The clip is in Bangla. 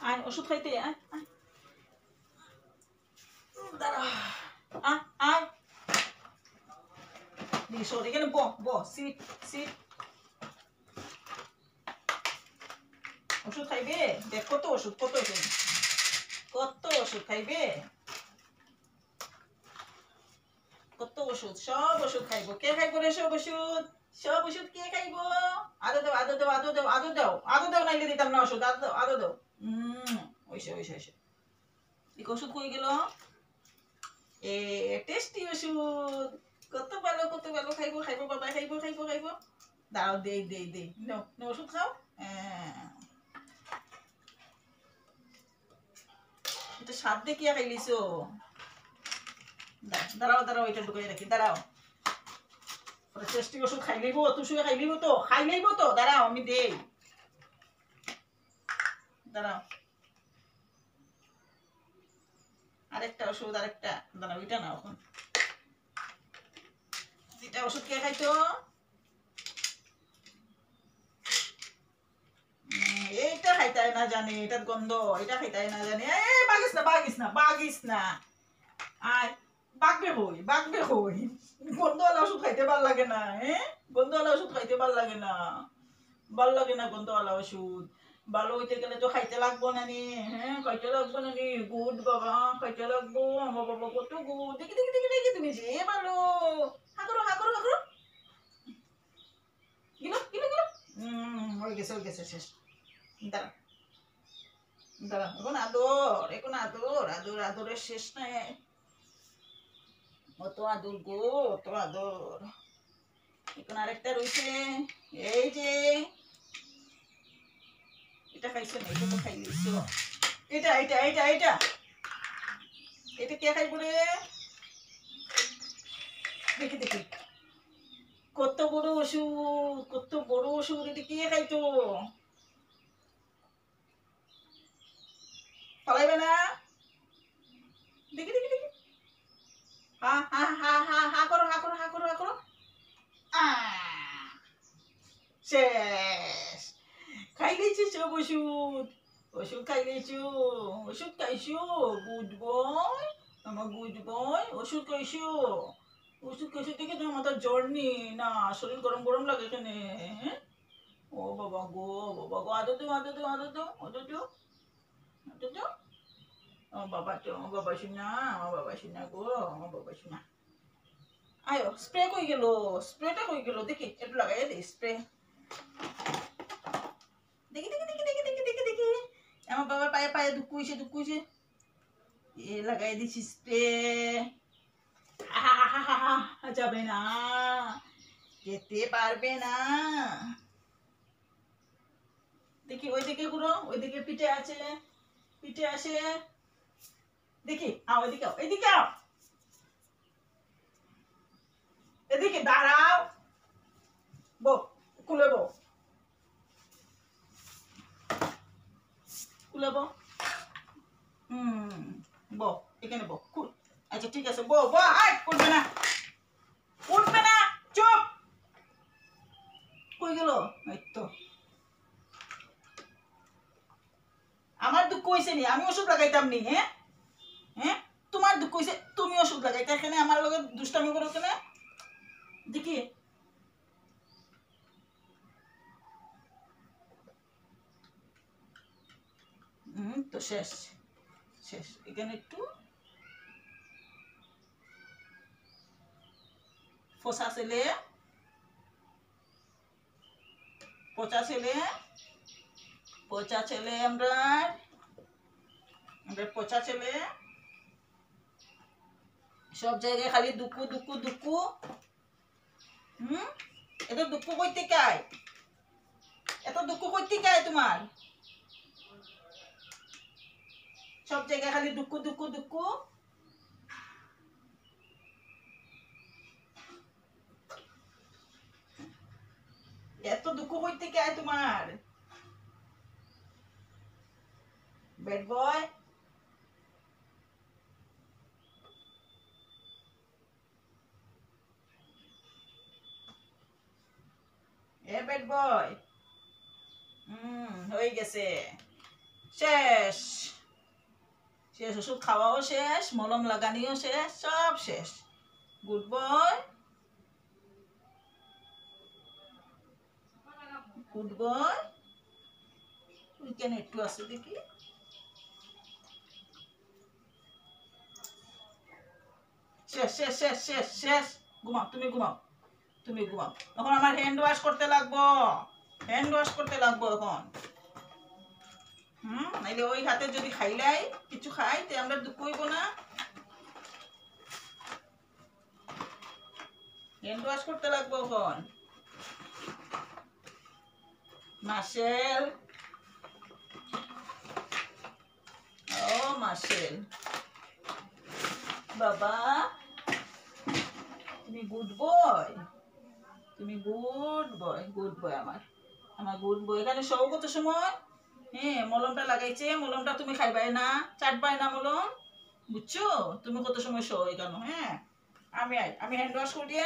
আয় ওষুধ খাইতে আয় আয় দাঁড়া আয় আয় সর এখানে ব সিট সিট ওষুধ খাইবে দেখ কত ওষুধ খাইবে কত ওষুধ সব ওষুধ খাইব কে খাইব রে সব ওষুধ কে খাইব আদো দাও নাইলে দিতাম না ওষুধ আদো দাও ওইসে ওষুধ কই গেল এ টেস্টি ওষুধ কত ভালো খাইব বাবা খাইব দাও দে নো ওষুধ খাও এটা স্বাদ দেখিয়া খাইলিছো দাঁড়াও এটা ঢুকাই রাখি দাঁড়াও টেস্টি ওষুধ খাই লইব তো দাঁড়াও আমি দেই দাঁড়াও আরেকটা ওষুধ দাঁড়াও এটা নাও এখন এটা ওষুধ কে খাইতো এইটা খাইতাই না জানি এটার গন্ধ এটা খাইতাই না জানি বাগিস না আয় বাগবে হই গন্ধওয়ালা ওষুধ খাইতে ভাল লাগে না গন্ধওয়ালা ওষুধ খাইতে ভাল লাগে না গন্ধওয়ালা ওষুধ ভালো হইতে গেলে তো খাইতে লাগবো না নি খাইতে লাগবো না নি গুড বাবা খাইতে লাগবো আমার বাবা কত গুড দেখি তুমি যে ভালো হাগরো গিলো হয়ে গেছে শেষ দাঁড়া এখন আদরের শেষ নাই অত আদর গো অত আদর এখন আরেকটা রয়েছে এই যে এটা খাইছো না এটা তো খাই দিছো এটা কে খাইব রে দেখি কত বড় ওষুধ এটা কে খাইতো পালাইবে না দেখি হা করো শেষ খাই দিয়েছি সব ওষুধ খাইছো গুড বয় আমার গুড বয় ওষুধ খাইছো দেখে তো আমার জ্বর নেই না শরীর গরম লাগে এখানে ও বাবা গো আদো দো আমার বাবা শোনা গো আমার বাবা শোনা আয়ো স্প্রেটা কই গেল দেখি একটু লাগাই দে স্প্রে দেখি আমার বাবা পায়ে দুঃখ হইছে এ লাগাই দিছি স্প্রে যাবে না যেতে পারবে না দেখি ওইদিকে ঘুরো ওইদিকে পিঠে আসে দেখি ওইদিকে এদিকে দাঁড়াও খুলে এখানে আচ্ছা ঠিক আছে উঠবে না চুপ কই গেল এই তো আমার দুঃখ হইছে নি আমি ওষুধ লাগাইতাম নি তোমার দুঃখ হইছে তুমি ওষুধ লাগাইতে এখানে আমার লগে দুষ্টামি করো কেন দেখি তো শেষ এখানে একটু পচা ছেলে আমরা পচা ছেলে সব জায়গায় খালি দুঃখ এত দুঃখ করতে কায় তোমার সব জায়গায় খালি দুঃখ এত দুঃখ করতে কায় তোমার ব্যাড বয় ব্যাড বয় হয়ে গেছে শেষ শেষ, ওষুধ খাওয়াও শেষ, মলম লাগানিও শেষ, সব শেষ। Good boy, good boy. Weaken একটু আছে দেখি। শেষ শেষ শেষ শেষ শেষ। ঘুমাও, তুমি ঘুমাও, তুমি ঘুমাও। এখন আমার হ্যান্ড ওয়াশ করতে লাগবো, হ্যান্ড ওয়াশ করতে লাগবো এখন। নাইলে ওই হাতে যদি খাইলাই কিছু খাই তে আমরা দুঃখ হইব না। হ্যান্ড ওয়াশ করতে লাগবো এখন। মার্শেল, ও মার্শেল বাবা, তুমি গুড বয়, তুমি গুড বয়, গুড বয় আমার, আমার গুড বয়। এখানে শো কত সময়? হ্যাঁ, মলমটা লাগাইছে, মলমটা তুমি খাইবাই না, চাটবাই না মলম, বুঝছো? তুমি কত সময় শো এখানে। হ্যাঁ, আমি হ্যান্ড ওয়াশ করি।